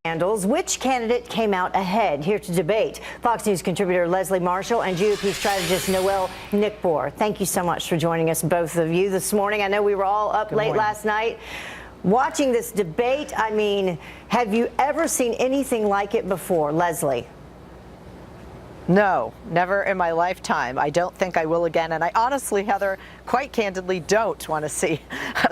scandals. Which candidate came out ahead? Here to debate, Fox News contributor Leslie Marshall and GOP strategist Noel Nickbour. Thank you so much for joining us, both of you, this morning. I know we were all up late last night watching this debate. I mean, have you ever seen anything like it before, Leslie? No, never in my lifetime. I don't think I will again. And I honestly, Heather, quite candidly don't want to see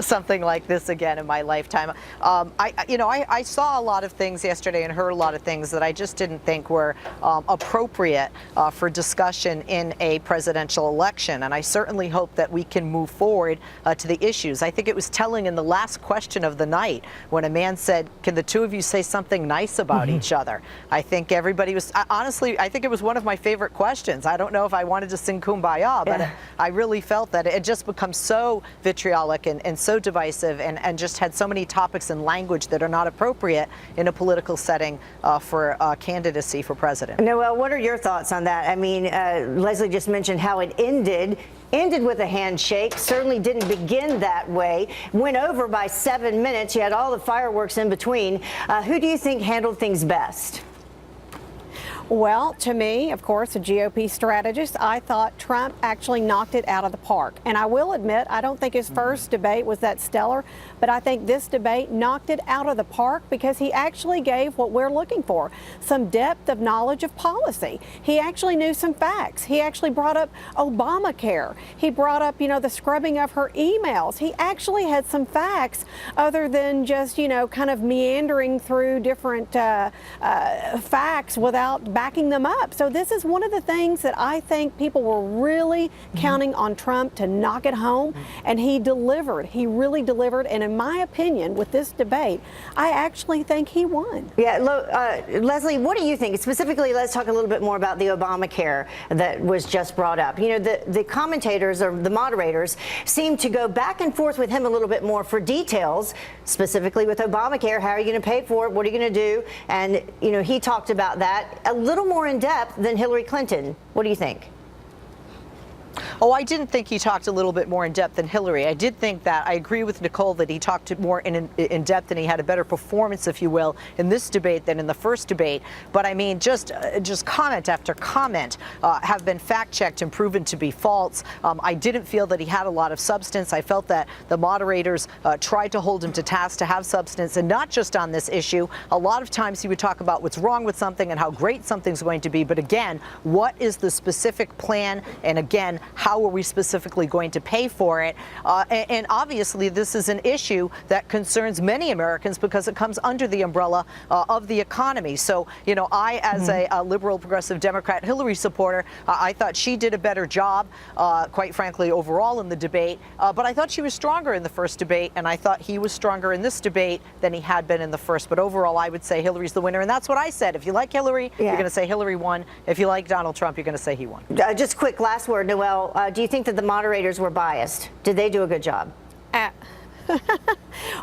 something like this again in my lifetime. I saw a lot of things yesterday and heard a lot of things that I just didn't think were appropriate for discussion in a presidential election. And I certainly hope that we can move forward to the issues. I think it was telling in the last question of the night when a man said, "Can the two of you say something nice about each other?" I think everybody was, honestly, I think it was one of my favorite questions. I don't know if I wanted to sing Kumbaya, but I really felt that it just becomes so vitriolic and so divisive and just had so many topics and language that are not appropriate in a political setting for candidacy for president. Noel, what are your thoughts on that? I mean, Leslie just mentioned how it ended with a handshake. Certainly didn't begin that way. Went over by 7 minutes. You had all the fireworks in between. Who do you think handled things best? Well, to me, of course, a GOP strategist, I thought Trump actually knocked it out of the park. And I will admit, I don't think his first debate was that stellar, but I think this debate knocked it out of the park because he actually gave what we're looking for, some depth of knowledge of policy. He actually knew some facts. He actually brought up Obamacare. He brought up, the scrubbing of her emails. He actually had some facts other than just, kind of meandering through different facts without backing them up. So this is one of the things that I think people were really counting on Trump to knock it home, and he delivered. He really delivered, and in my opinion, with this debate, I actually think he won. Yeah, Leslie, what do you think? Specifically, let's talk a little bit more about the Obamacare that was just brought up. The commentators or the moderators seem to go back and forth with him a little bit more for details, specifically with Obamacare. How are you going to pay for it? What are you going to do? And, he talked about that a little more in depth than Hillary Clinton. What do you think? Oh, I didn't think he talked a little bit more in depth than Hillary. I did think that. I agree with Nicole that he talked more in depth and he had a better performance, if you will, in this debate than in the first debate. But I mean, just comment after comment have been fact-checked and proven to be false. I didn't feel that he had a lot of substance. I felt that the moderators tried to hold him to task to have substance, and not just on this issue. A lot of times he would talk about what's wrong with something and how great something's going to be. But again, what is the specific plan? And again, how are we specifically going to pay for it? And obviously, this is an issue that concerns many Americans because it comes under the umbrella of the economy. So, I, as a liberal progressive Democrat Hillary supporter, I thought she did a better job, quite frankly, overall in the debate. But I thought she was stronger in the first debate, and I thought he was stronger in this debate than he had been in the first. But overall, I would say Hillary's the winner. And that's what I said. If you like Hillary, you're going to say Hillary won. If you like Donald Trump, you're going to say he won. Just quick last word, Noel. Do you think that the moderators were biased? Did they do a good job?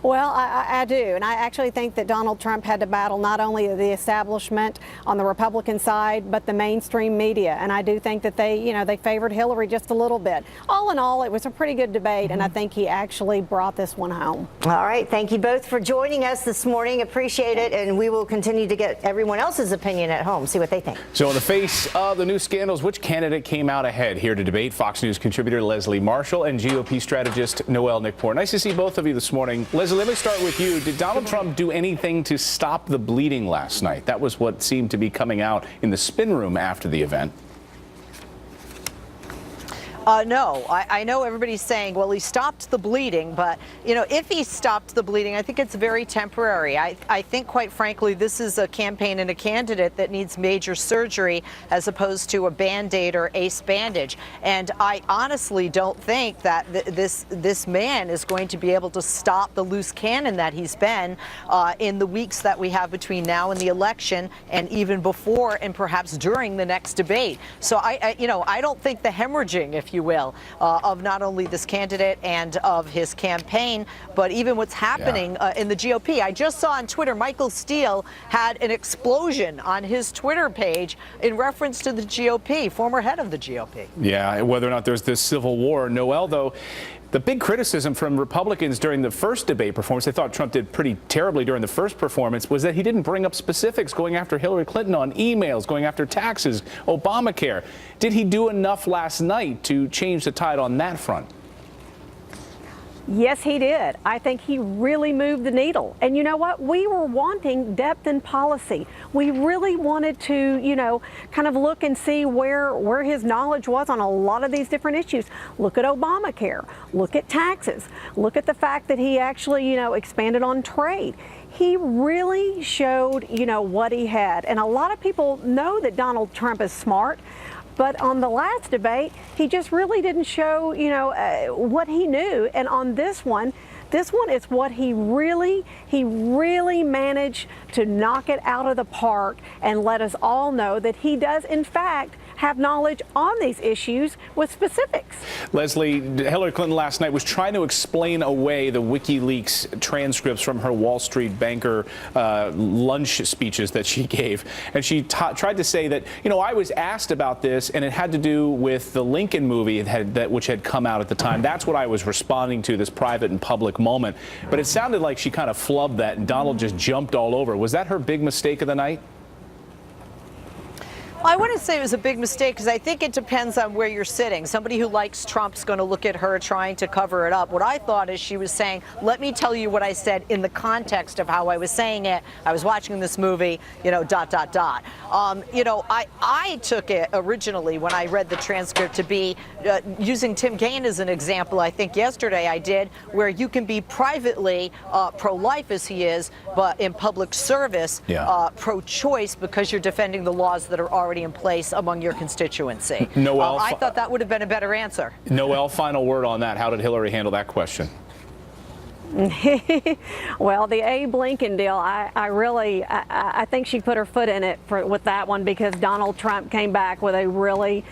Well, I do, and I actually think that Donald Trump had to battle not only the establishment on the Republican side, but the mainstream media, and I do think that they favored Hillary just a little bit. All in all, it was a pretty good debate, and I think he actually brought this one home. All right, thank you both for joining us this morning. Appreciate it, and we will continue to get everyone else's opinion at home, see what they think. So in the face of the new scandals, which candidate came out ahead? Here to debate, Fox News contributor Leslie Marshall and GOP strategist Noel Nickbour. Nice to see both of you this morning. Leslie, let me start with you. Did Donald Trump do anything to stop the bleeding last night? That was what seemed to be coming out in the spin room after the event. No, I know everybody's saying, well, he stopped the bleeding, but, if he stopped the bleeding, I think it's very temporary. I think, quite frankly, this is a campaign and a candidate that needs major surgery as opposed to a Band-Aid or ace bandage. And I honestly don't think that this man is going to be able to stop the loose cannon that he's been in the weeks that we have between now and the election, and even before and perhaps during the next debate. So I don't think the hemorrhaging, if you will, of not only this candidate and of his campaign, but even what's happening in the GOP. I just saw on Twitter, Michael Steele had an explosion on his Twitter page in reference to the GOP, former head of the GOP. Yeah, whether or not there's this civil war. Noel, though, The big criticism from Republicans during the first debate performance, they thought Trump did pretty terribly during the first performance, was that he didn't bring up specifics going after Hillary Clinton on emails, going after taxes, Obamacare. Did he do enough last night to change the tide on that front? Yes, he did. I think he really moved the needle. And you know what? We were wanting depth in policy. We really wanted to, kind of look and see where his knowledge was on a lot of these different issues. Look at Obamacare. Look at taxes. Look at the fact that he actually, expanded on trade. He really showed, what he had. And a lot of people know that Donald Trump is smart. But on the last debate, he just really didn't show, what he knew. And on this one is what he really managed to knock it out of the park and let us all know that he does, in fact, have knowledge on these issues with specifics. Leslie, Hillary Clinton last night was trying to explain away the WikiLeaks transcripts from her Wall Street banker lunch speeches that she gave. And she tried to say that, I was asked about this and it had to do with the Lincoln movie which had come out at the time. That's what I was responding to, this private and public moment. But it sounded like she kind of flubbed that and Donald just jumped all over. Was that her big mistake of the night? I wouldn't say it was a big mistake because I think it depends on where you're sitting. Somebody who likes Trump's going to look at her trying to cover it up. What I thought is she was saying, let me tell you what I said in the context of how I was saying it. I was watching this movie, I took it originally when I read the transcript to be using Tim Kaine as an example. I think yesterday I did, where you can be privately pro-life as he is, but in public service pro-choice because you're defending the laws that are already in place among your constituency. Noel, I thought that would have been a better answer. Noel, final word on that. How did Hillary handle that question? Well, the Abe Lincoln deal, I think she put her foot in it with that one because Donald Trump came back with a really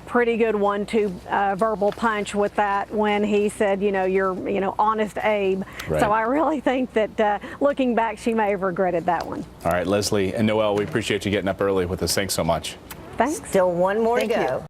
pretty good 1-2 verbal punch with that when he said, you're honest Abe. Right. So I really think that looking back, she may have regretted that one. All right, Leslie and Noel, we appreciate you getting up early with us. Thanks so much. Thanks. Still one more to Thank go. you.